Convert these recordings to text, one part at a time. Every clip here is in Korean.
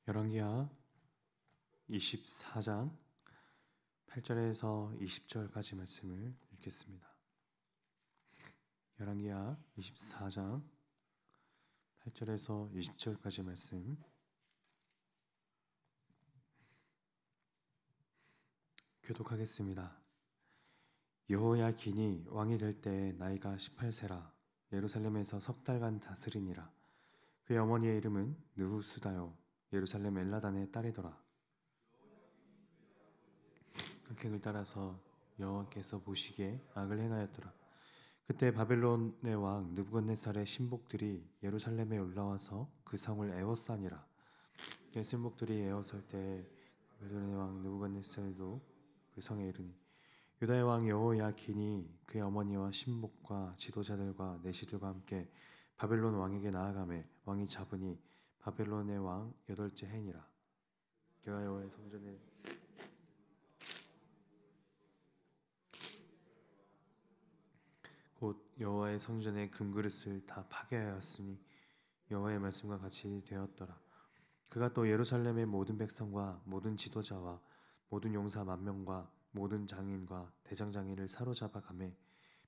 열왕기하 24장 8절에서 20절까지 말씀을 읽겠습니다. 열왕기하 24장 8절에서 20절까지 말씀 교독하겠습니다. 여호야긴이 왕이 될 때 나이가 18세라 예루살렘에서 석 달간 다스리니라. 그의 어머니의 이름은 느후수다요 예루살렘 엘라단의 딸이더라. 그 객을 따라서 여호와께서 보시기에 악을 행하였더라. 그때 바벨론의 왕 느부갓네살의 신복들이 예루살렘에 올라와서 그 성을 에워싸니라. 그 신복들이 에워쌀 때 바벨론의 왕 느부갓네살도 그 성에 이르니 유다의 왕 여호야긴이 그의 어머니와 신복과 지도자들과 내시들과 함께 바벨론 왕에게 나아가매 왕이 잡으니 바벨론의 왕 8째 해니라. 그가 여호와의 성전에 곧 여호와의 성전의 금그릇을 다 파괴하였으니 여호와의 말씀과 같이 되었더라. 그가 또 예루살렘의 모든 백성과 모든 지도자와 모든 용사 10,000명과 모든 장인과 대장장이를 사로잡아 가매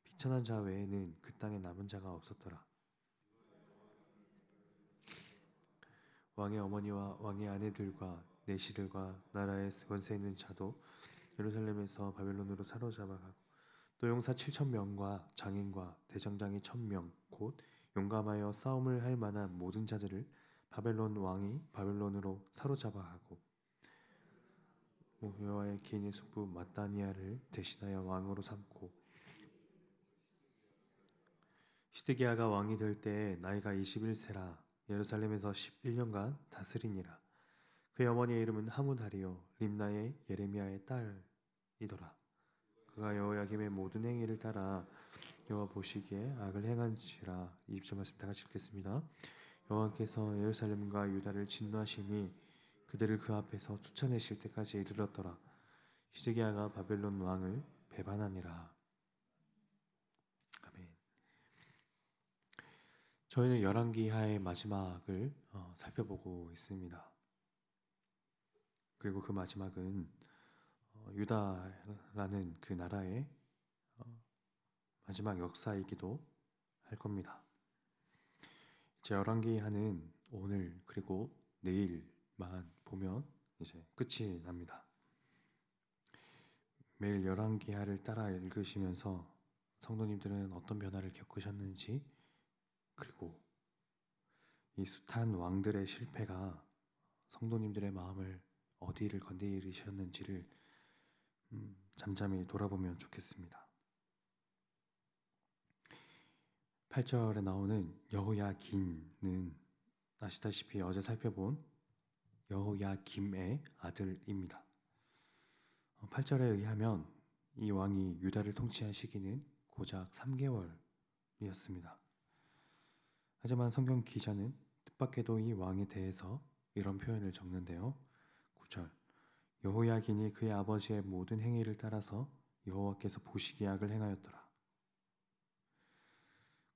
비천한 자 외에는 그 땅에 남은 자가 없었더라. 왕의 어머니와 왕의 아내들과 내시들과 나라의 권세 있는 자도 예루살렘에서 바벨론으로 사로잡아 가고 또 용사 7,000명과 장인과 대장장이 1,000명 곧 용감하여 싸움을 할 만한 모든 자들을 바벨론 왕이 바벨론으로 사로잡아 가고 여호와의 기인의 숙부 마따니아를 대신하여 왕으로 삼고 시드기야가 왕이 될 때에 나이가 21세라 예루살렘에서 11년간 다스리니라. 그의 어머니의 이름은 하무다리요 림나의 예레미야의 딸이더라. 그가 여호야김의 모든 행위를 따라 여호와 보시기에 악을 행한지라. 20절 말씀 다 같이 읽겠습니다. 여호와께서 예루살렘과 유다를 진노하심이 그들을 그 앞에서 쫓아내실 때까지 이르렀더라. 시드기야가 바벨론 왕을 배반하니라. 아멘. 저희는 열왕기하의 마지막을 살펴보고 있습니다. 그리고 그 마지막은 유다라는 그 나라의 마지막 역사이기도 할 겁니다. 이제 열왕기하는 오늘 그리고 내일만 보면 이제 끝이 납니다. 매일 열왕기하를 따라 읽으시면서 성도님들은 어떤 변화를 겪으셨는지, 그리고 이 숱한 왕들의 실패가 성도님들의 마음을 어디를 건드리셨는지를 잠잠히 돌아보면 좋겠습니다. 8절에 나오는 여호야긴은 아시다시피 어제 살펴본 여호야김의 아들입니다. 8절에 의하면 이 왕이 유다를 통치한 시기는 고작 3개월이었습니다. 하지만 성경 기자는 뜻밖에도 이 왕에 대해서 이런 표현을 적는데요. 9절 여호야긴이 그의 아버지의 모든 행위를 따라서 여호와께서 보시기에 악을 행하였더라.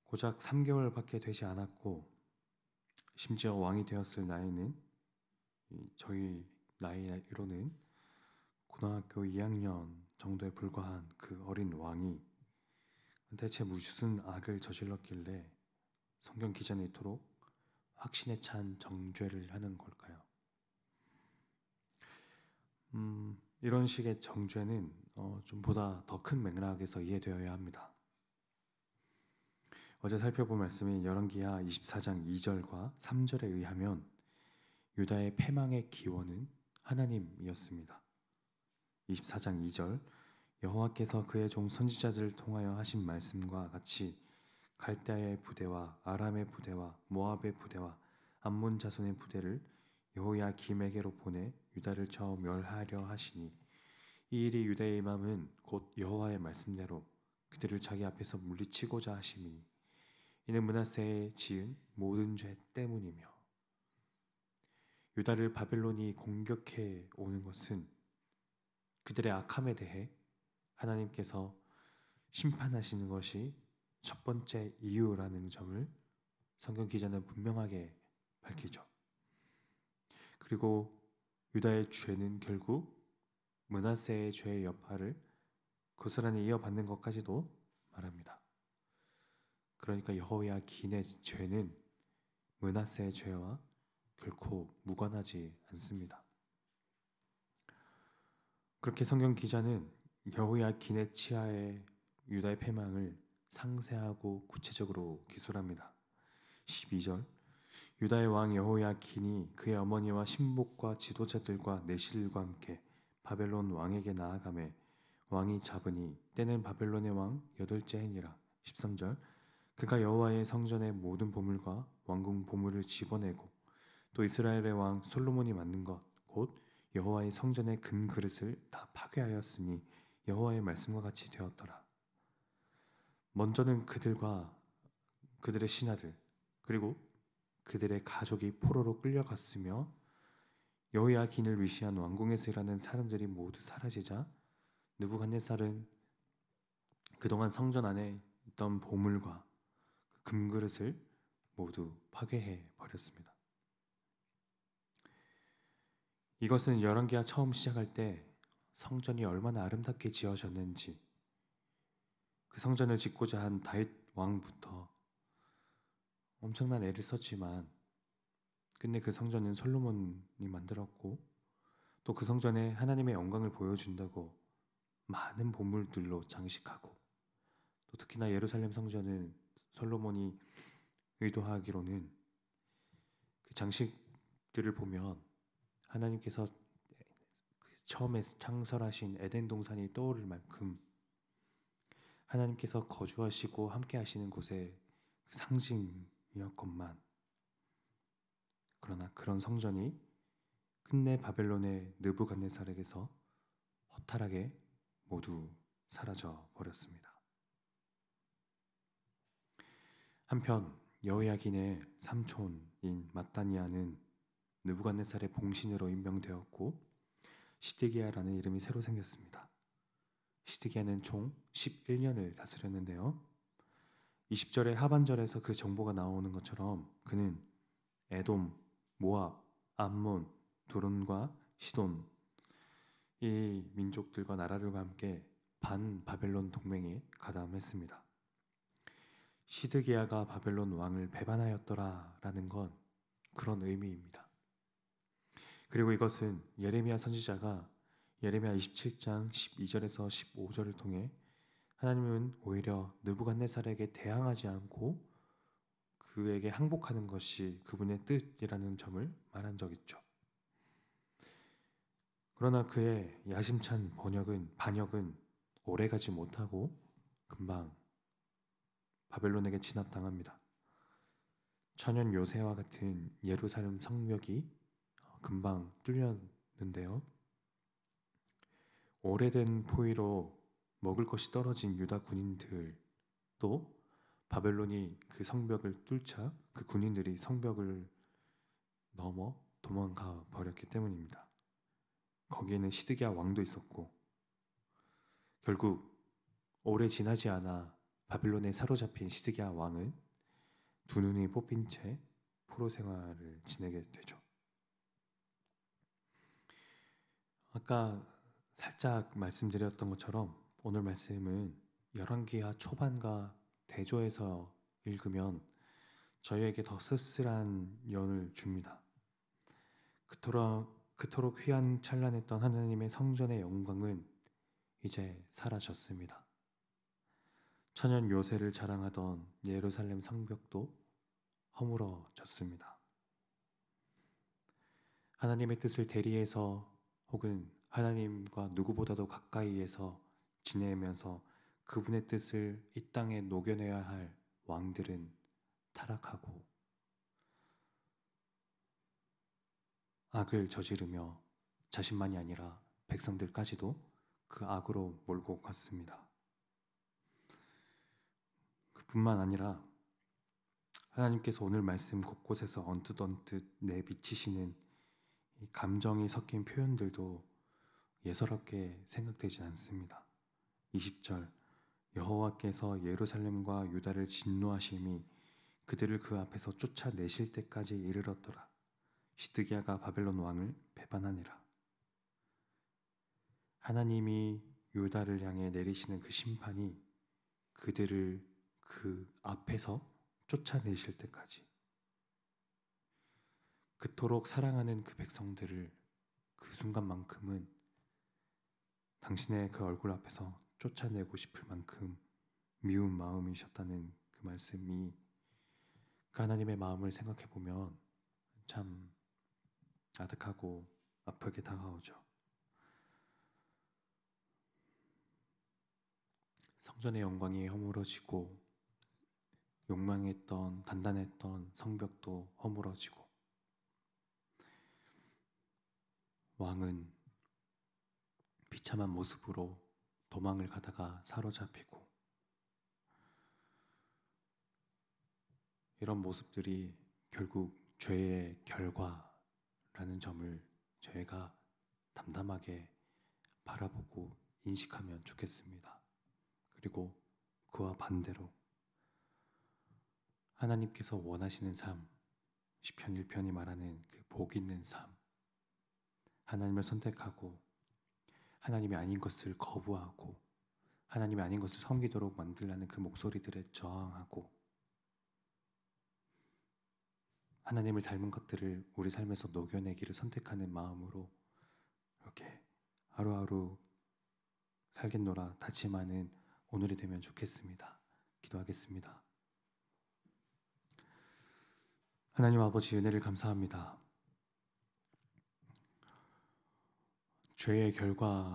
고작 3개월밖에 되지 않았고 심지어 왕이 되었을 나이는 저희 나이로는 고등학교 2학년 정도에 불과한 그 어린 왕이 대체 무슨 악을 저질렀길래 성경 기자는 이토록 확신에 찬 정죄를 하는 걸까요? 이런 식의 정죄는 좀 보다 더 큰 맥락에서 이해되어야 합니다. 어제 살펴본 말씀인 열왕기하 24장 2절과 3절에 의하면 유다의 패망의 기원은 하나님이었습니다. 24장 2절 여호와께서 그의 종 선지자들을 통하여 하신 말씀과 같이 갈대아의 부대와 아람의 부대와 모압의 부대와 암몬 자손의 부대를 여호야김에게로 보내 유다를 쳐 멸하려 하시니 이 일이 유다에 임함은 곧 여호와의 말씀대로 그들을 자기 앞에서 물리치고자 하심이니 이는 므낫세에 지은 모든 죄 때문이며. 유다를 바벨론이 공격해 오는 것은 그들의 악함에 대해 하나님께서 심판하시는 것이 첫 번째 이유라는 점을 성경 기자는 분명하게 밝히죠. 그리고 유다의 죄는 결국 므낫세의 죄의 여파를 고스란히 이어받는 것까지도 말합니다. 그러니까 여호야긴의 죄는 므낫세의 죄와 결코 무관하지 않습니다. 그렇게 성경 기자는 여호야긴의 치하에 유다의 패망을 상세하고 구체적으로 기술합니다. 12절 유다의 왕 여호야긴이 그의 어머니와 신복과 지도자들과 내실과 함께 바벨론 왕에게 나아가매 왕이 잡으니 때는 바벨론의 왕 8째 해니라. 13절 그가 여호와의 성전의 모든 보물과 왕궁 보물을 집어내고 또 이스라엘의 왕 솔로몬이 만든 것 곧 여호와의 성전의 금 그릇을 다 파괴하였으니 여호와의 말씀과 같이 되었더라. 먼저는 그들과 그들의 신하들 그리고 그들의 가족이 포로로 끌려갔으며 여호야긴을 위시한 왕궁에서 일하는 사람들이 모두 사라지자 느부갓네살은 그동안 성전 안에 있던 보물과 금그릇을 모두 파괴해 버렸습니다. 이것은 열왕기하 처음 시작할 때 성전이 얼마나 아름답게 지어졌는지 그 성전을 짓고자 한 다윗 왕부터 엄청난 애를 썼지만 끝내 그 성전은 솔로몬이 만들었고 또 그 성전에 하나님의 영광을 보여준다고 많은 보물들로 장식하고 또 특히나 예루살렘 성전은 솔로몬이 의도하기로는 그 장식들을 보면 하나님께서 처음에 창설하신 에덴 동산이 떠오를 만큼 하나님께서 거주하시고 함께 하시는 곳의 그 상징이었건만 그러나 그런 성전이 끝내 바벨론의 느부갓네살에게서 허탈하게 모두 사라져 버렸습니다. 한편 여호야긴의 삼촌인 마따니아는 느부갓네살의 봉신으로 임명되었고 시드기야라는 이름이 새로 생겼습니다. 시드기야는 총 11년을 다스렸는데요. 20절의 하반절에서 그 정보가 나오는 것처럼 그는 에돔, 모압, 암몬, 두론과 시돈 이 민족들과 나라들과 함께 반 바벨론 동맹에 가담했습니다. 시드기야가 바벨론 왕을 배반하였더라라는 건 그런 의미입니다. 그리고 이것은 예레미야 선지자가 예레미야 27장 12절에서 15절을 통해 하나님은 오히려 느부갓네살에게 대항하지 않고 그에게 항복하는 것이 그분의 뜻이라는 점을 말한 적 있죠. 그러나 그의 야심찬 반역은 오래가지 못하고 금방 바벨론에게 진압당합니다. 천연 요새와 같은 예루살렘 성벽이 금방 뚫렸는데요. 오래된 포위로 먹을 것이 떨어진 유다 군인들도 바벨론이 그 성벽을 뚫자 그 군인들이 성벽을 넘어 도망가 버렸기 때문입니다. 거기에는 시드기야 왕도 있었고 결국 오래 지나지 않아 바벨론에 사로잡힌 시드기야 왕은 두 눈이 뽑힌 채 포로 생활을 지내게 되죠. 아까 살짝 말씀드렸던 것처럼 오늘 말씀은 열왕기하 초반과 대조해서 읽으면 저희에게 더 쓸쓸한 연을 줍니다. 그토록 휘황찬란했던 하나님의 성전의 영광은 이제 사라졌습니다. 천연 요새를 자랑하던 예루살렘 성벽도 허물어졌습니다. 하나님의 뜻을 대리해서 혹은 하나님과 누구보다도 가까이에서 지내면서 그분의 뜻을 이 땅에 녹여내야 할 왕들은 타락하고 악을 저지르며 자신만이 아니라 백성들까지도 그 악으로 몰고 갔습니다. 그뿐만 아니라 하나님께서 오늘 말씀 곳곳에서 언뜻 내비치시는 이 감정이 섞인 표현들도 예사롭게 생각되지 않습니다. 20절 여호와께서 예루살렘과 유다를 진노하심이 그들을 그 앞에서 쫓아내실 때까지 이르렀더라. 시드기야가 바벨론 왕을 배반하니라. 하나님이 유다를 향해 내리시는 그 심판이 그들을 그 앞에서 쫓아내실 때까지, 그토록 사랑하는 그 백성들을 그 순간만큼은 당신의 그 얼굴 앞에서 쫓아내고 싶을 만큼 미운 마음이셨다는 그 말씀이, 그 하나님의 마음을 생각해 보면 참 아득하고 아프게 다가오죠. 성전의 영광이 허물어지고 욕망했던 단단했던 성벽도 허물어지고, 왕은 비참한 모습으로 도망을 가다가 사로잡히고, 이런 모습들이 결국 죄의 결과라는 점을 저희가 담담하게 바라보고 인식하면 좋겠습니다. 그리고 그와 반대로 하나님께서 원하시는 삶, 시편 1편이 말하는 그 복 있는 삶, 하나님을 선택하고 하나님이 아닌 것을 거부하고 하나님이 아닌 것을 섬기도록 만들라는 그 목소리들에 저항하고, 하나님을 닮은 것들을 우리 삶에서 녹여내기를 선택하는 마음으로 이렇게 하루하루 살겠노라 다짐하는 오늘이 되면 좋겠습니다. 기도하겠습니다. 하나님 아버지, 은혜를 감사합니다. 죄의 결과인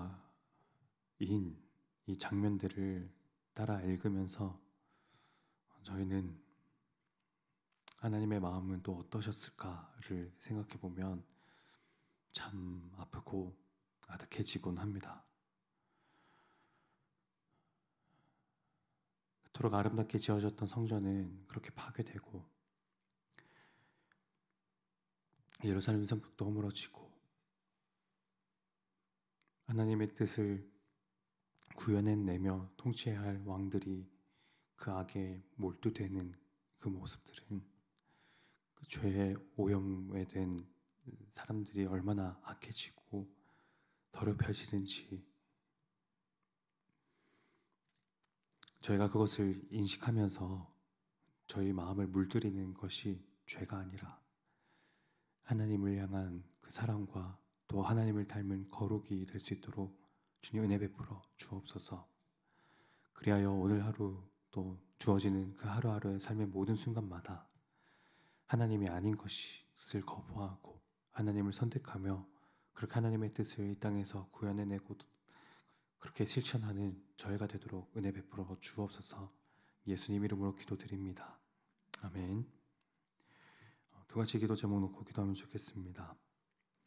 이 장면들을 따라 읽으면서 저희는 하나님의 마음은 또 어떠셨을까를 생각해 보면 참 아프고 아득해지곤 합니다. 그토록 아름답게 지어졌던 성전은 그렇게 파괴되고, 예루살렘 성벽도 허물어지고, 하나님의 뜻을 구현해내며 통치해야 할 왕들이 그 악에 몰두되는 그 모습들은, 그 죄의 오염에 된 사람들이 얼마나 악해지고 더럽혀지는지 저희가 그것을 인식하면서 저희 마음을 물들이는 것이 죄가 아니라 하나님을 향한 그 사랑과 또 하나님을 닮은 거룩이 될 수 있도록 주님 은혜 베풀어 주옵소서. 그리하여 오늘 하루 또 주어지는 그 하루하루의 삶의 모든 순간마다 하나님이 아닌 것을 거부하고 하나님을 선택하며 그렇게 하나님의 뜻을 이 땅에서 구현해내고 그렇게 실천하는 저희가 되도록 은혜 베풀어 주옵소서. 예수님 이름으로 기도드립니다. 아멘. 두 가지 기도 제목 놓고 기도하면 좋겠습니다.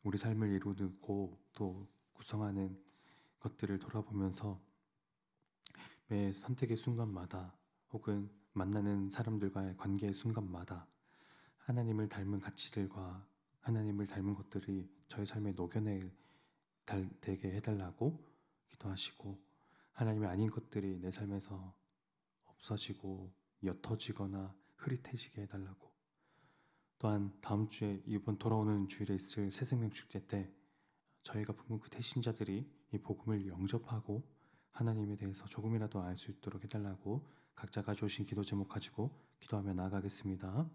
우리 삶을 이루고 또 구성하는 것들을 돌아보면서 매 선택의 순간마다 혹은 만나는 사람들과의 관계의 순간마다 하나님을 닮은 가치들과 하나님을 닮은 것들이 저희 삶에 되게 해달라고 기도하시고, 하나님이 아닌 것들이 내 삶에서 없어지고 옅어지거나 흐릿해지게 해달라고, 또한 다음 주에 이번 돌아오는 주일에 있을 새생명 축제 때 저희가 부모 그 대신자들이 이 복음을 영접하고 하나님에 대해서 조금이라도 알 수 있도록 해달라고 각자 가져오신 기도 제목 가지고 기도하며 나아가겠습니다.